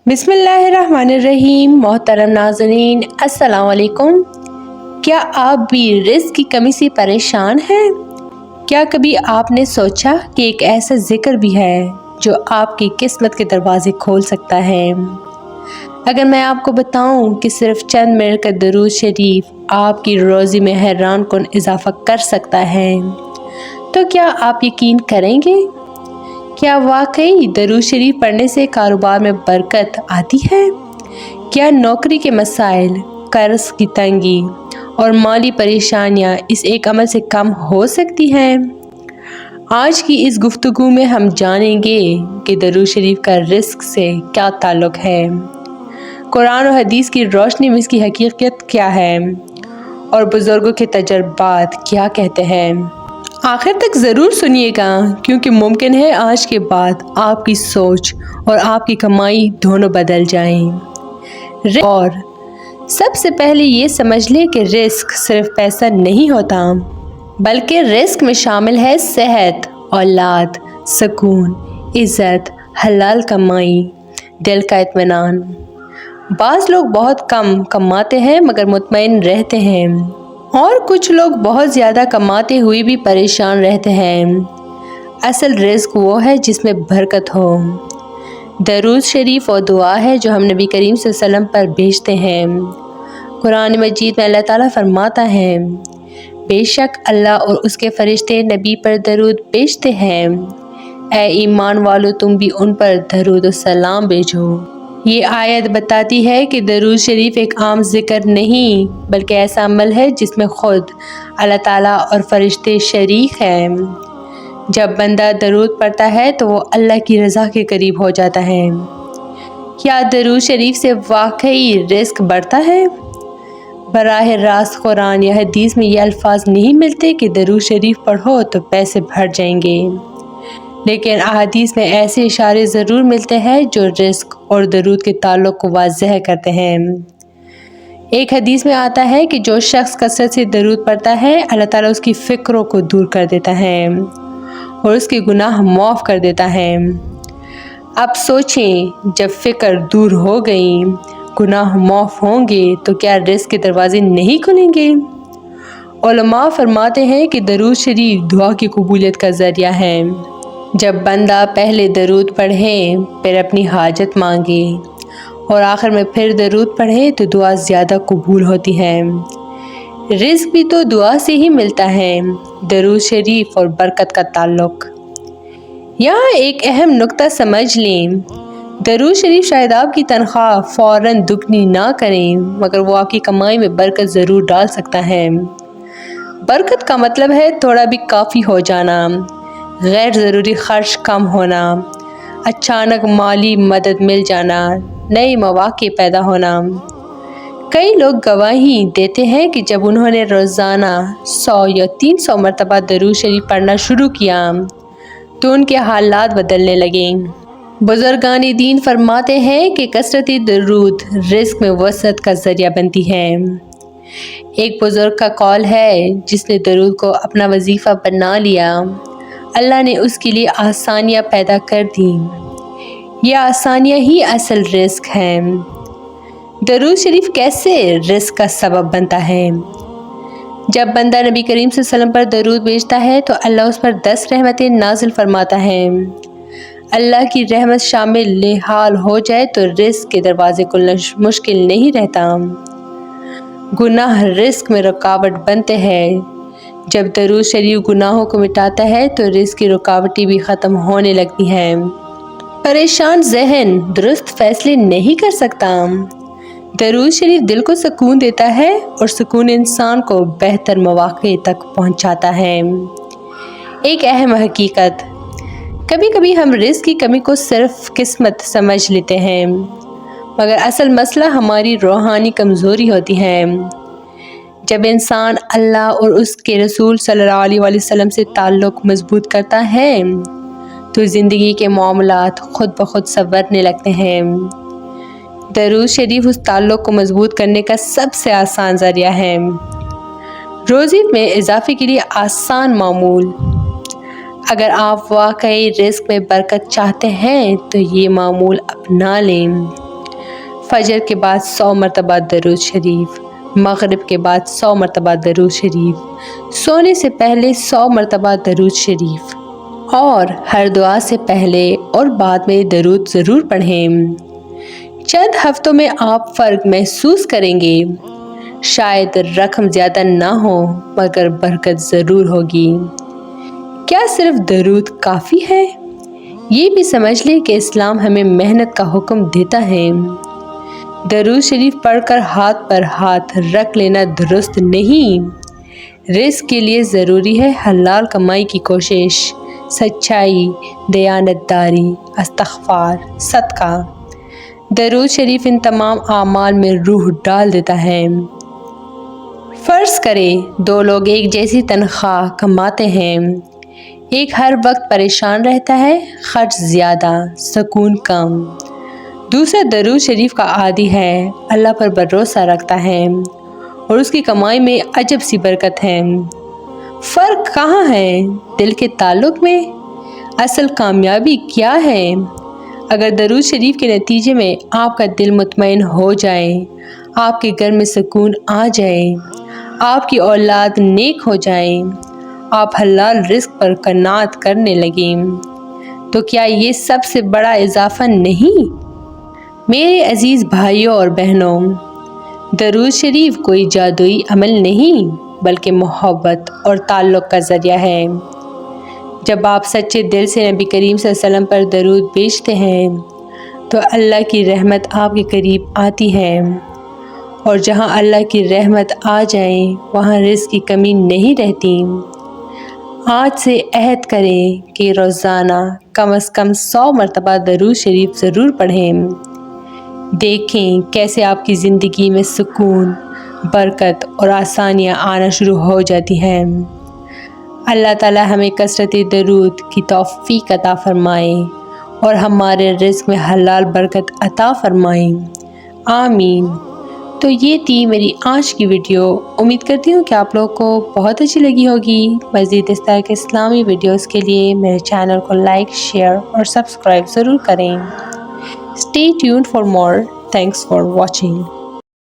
बिस्मिल्लाहिर्रहमानिर्रहीम। मोहतरम नाज़रीन, अस्सलाम वालेकुम। क्या आप भी रिज़्क़ की कमी से परेशान हैं? क्या कभी आपने सोचा कि एक ऐसा ज़िक्र भी है जो आपकी किस्मत के दरवाज़े खोल सकता है? अगर मैं आपको बताऊं कि सिर्फ चंद मिनट का दरूद शरीफ आपकी रोज़ी में हैरान कुन इजाफ़ा कर सकता है, तो क्या आप यकीन करेंगे? क्या वाकई दरूद शरीफ पढ़ने से कारोबार में बरकत आती है? क्या नौकरी के मसाइल, कर्ज की तंगी और माली परेशानियां इस एक अमल से कम हो सकती हैं? आज की इस गुफ्तगू में हम जानेंगे कि दरूद शरीफ का रिज़्क़ से क्या ताल्लुक़ है, कुरान और हदीस की रोशनी में इसकी हकीकत क्या है और बुज़ुर्गों के तजर्बात क्या कहते हैं। आखिर तक ज़रूर सुनिएगा, क्योंकि मुमकिन है आज के बाद आपकी सोच और आपकी कमाई दोनों बदल जाएं। और सबसे पहले ये समझ लें कि रिस्क सिर्फ पैसा नहीं होता, बल्कि रिस्क में शामिल है सेहत, औलाद, सुकून, इज़्ज़त, हलाल कमाई, दिल का इत्मीनान। बाज़ लोग बहुत कम कमाते हैं मगर मुतमईन रहते हैं, और कुछ लोग बहुत ज़्यादा कमाते हुए भी परेशान रहते हैं। असल रिज़्क़ वो है जिसमें बरकत हो। दरूद शरीफ और दुआ है जो हम नबी करीम सल्लल्लाहु अलैहि वसल्लम पर भेजते हैं। कुरान मजीद में अल्लाह ताला फरमाता है, बेशक अल्लाह और उसके फरिश्ते नबी पर दरूद भेजते हैं। ऐ ईमान वालों, तुम भी उन पर दरूद और सलाम भेजो। ये आयत बताती है कि दरूद शरीफ एक आम ज़िक्र नहीं, बल्कि ऐसा अमल है जिसमें ख़ुद अल्लाह ताला और फरिश्ते शरीक हैं। जब बंदा दरूद पढ़ता है तो वो अल्लाह की रज़ा के करीब हो जाता है। क्या दरूद शरीफ से वाकई रिज़्क़ बढ़ता है? बराह रास्त कुरान या हदीस में ये अल्फाज नहीं मिलते कि दरूद शरीफ पढ़ो तो पैसे बढ़ जाएंगे, लेकिन अहादीस में ऐसे इशारे ज़रूर मिलते हैं जो रिज़्क़ और दरूद के ताल्लुक़ को वाज़ेह करते हैं। एक हदीस में आता है कि जो शख्स कसरत से दरूद पढ़ता है, अल्लाह ताला उसकी फ़िक्रों को दूर कर देता है और उसके गुनाह माफ़ कर देता है। अब सोचें, जब फ़िक्र दूर हो गई, गुनाह माफ़ होंगे, तो क्या रिज़्क़ के दरवाज़े नहीं खुलेंगे? उलमा फरमाते हैं कि दरूद शरीफ दुआ की कबूलियत का ज़रिया है। जब बंदा पहले दरूद पढ़े, फिर अपनी हाजत मांगे और आखिर में फिर दरूद पढ़े तो दुआ ज़्यादा कबूल होती है। रिज़्क़ भी तो दुआ से ही मिलता है। दरूद शरीफ और बरकत का ताल्लुक़। यहाँ एक अहम नुक्ता समझ लें, दरूद शरीफ शायद आपकी तनख्वाह फ़ौरन दुगनी ना करें, मगर वो आपकी कमाई में बरकत ज़रूर डाल सकता है। बरकत का मतलब है थोड़ा भी काफ़ी हो जाना, गैर ज़रूरी खर्च कम होना, अचानक माली मदद मिल जाना, नए मौक़े पैदा होना। कई लोग गवाही देते हैं कि जब उन्होंने रोज़ाना 100 या 300 मरतबा दरूद शरीफ पढ़ना शुरू किया तो उनके हालात बदलने लगे। बुज़ुर्गान दीन फरमाते हैं कि कसरती दरूद रिज़्क़ में वसअत का ज़रिया बनती है। एक बुज़ुर्ग का कौल है, जिसने दरूद को अपना वजीफ़ा बना लिया, अल्लाह ने उसके लिए आसानियाँ पैदा कर दी। ये आसानियाँ ही असल रिज़्क़ हैं। दरूद शरीफ कैसे रिज़्क़ का सबब बनता है? जब बंदा नबी करीम सल्लल्लाहु अलैहि वसल्लम पर दरूद भेजता है तो अल्लाह उस पर 10 रहमतें नाजिल फरमाता है। अल्लाह की रहमत शामिल हाल हो जाए तो रिज़्क़ के दरवाज़े खुलना मुश्किल नहीं रहता। गुनाह रिज़्क़ में रुकावट बनते हैं। जब दरूद शरीफ गुनाहों को मिटाता है तो रिज़्क़ की रुकावटें भी ख़त्म होने लगती हैं। परेशान ज़हन दुरुस्त फ़ैसले नहीं कर सकता। दरूद शरीफ दिल को सुकून देता है और सुकून इंसान को बेहतर मौक़े तक पहुंचाता है। एक अहम हकीकत, कभी कभी हम रिज़्क़ की कमी को सिर्फ किस्मत समझ लेते हैं, मगर असल मसला हमारी रूहानी कमज़ोरी होती है। जब इंसान अल्लाह और उसके रसूल सल्लल्लाहु अलैहि वसल्लम से ताल्लुक़ मज़बूत करता है तो ज़िंदगी के मामलात खुद ब खुद संवरने लगते हैं। दरूद शरीफ उस ताल्लुक़ को मज़बूत करने का सबसे आसान ज़रिया है। रोज़ी में इजाफ़े के लिए आसान मामूल। अगर आप वाकई रिज़्क़ में बरकत चाहते हैं तो ये मामूल अपना लें। फजर के बाद 100 मरतबा दरूद शरीफ, मगरिब के बाद 100 मरतबा दरूद शरीफ, सोने से पहले 100 मरतबा दरूद शरीफ और हर दुआ से पहले और बाद में दरूद ज़रूर पढ़ें। चंद हफ्तों में आप फ़र्क महसूस करेंगे। शायद रकम ज़्यादा ना हो मगर बरकत ज़रूर होगी। क्या सिर्फ दरूद काफ़ी है? ये भी समझ लें कि इस्लाम हमें मेहनत का हुक्म देता है। दरूद शरीफ पढ़कर हाथ पर हाथ रख लेना दुरुस्त नहीं। रिज़्क़ के लिए ज़रूरी है हलाल कमाई की कोशिश, सच्चाई, दयानतदारी, इस्तिग़फ़ार, सदका। दरूद शरीफ इन तमाम आमाल में रूह डाल देता है। फ़र्ज़ करें 2 लोग एक जैसी तनख्वाह कमाते हैं। एक हर वक्त परेशान रहता है, खर्च ज़्यादा, सुकून कम। दूसरा दरूद शरीफ का आदी है, अल्लाह पर भरोसा रखता है और उसकी कमाई में अजब सी बरकत है। फ़र्क कहाँ है? दिल के ताल्लुक़ में। असल कामयाबी क्या है? अगर दरूद शरीफ के नतीजे में आपका दिल मुतमईन हो जाए, आपके घर में सुकून आ जाए, आपकी औलाद नेक हो जाए, आप हलाल रिज़्क़ पर कनात करने लगें, तो क्या ये सबसे बड़ा इजाफ़ा नहीं? मेरे अज़ीज़ भाइयों और बहनों, दरूद शरीफ कोई जादुई अमल नहीं बल्कि मोहब्बत और ताल्लुक़ का ज़रिया है। जब आप सच्चे दिल से नबी करीम सल्लल्लाहु अलैहि वसल्लम पर दरूद भेजते हैं तो अल्लाह की रहमत आपके करीब आती है और जहाँ अल्लाह की रहमत आ जाए वहाँ रिज़्क़ की कमी नहीं रहती। आज से अहद करें कि रोज़ाना कम से कम 100 मरतबा दरूद शरीफ ज़रूर पढ़ें। देखें कैसे आपकी ज़िंदगी में सुकून, बरकत और आसानियाँ आना शुरू हो जाती हैं। अल्लाह ताला हमें कसरत दरूद की तौफ़ीक़ अता फ़रमाए और हमारे रिज़्क़ में हलाल बरकत अता फ़रमाए। आमीन। तो ये थी मेरी आज की वीडियो। उम्मीद करती हूँ कि आप लोगों को बहुत अच्छी लगी होगी। मज़ीद इस तरह के इस्लामी वीडियोस के लिए मेरे चैनल को लाइक, शेयर और सब्सक्राइब ज़रूर करें। Stay tuned for more. Thanks for watching.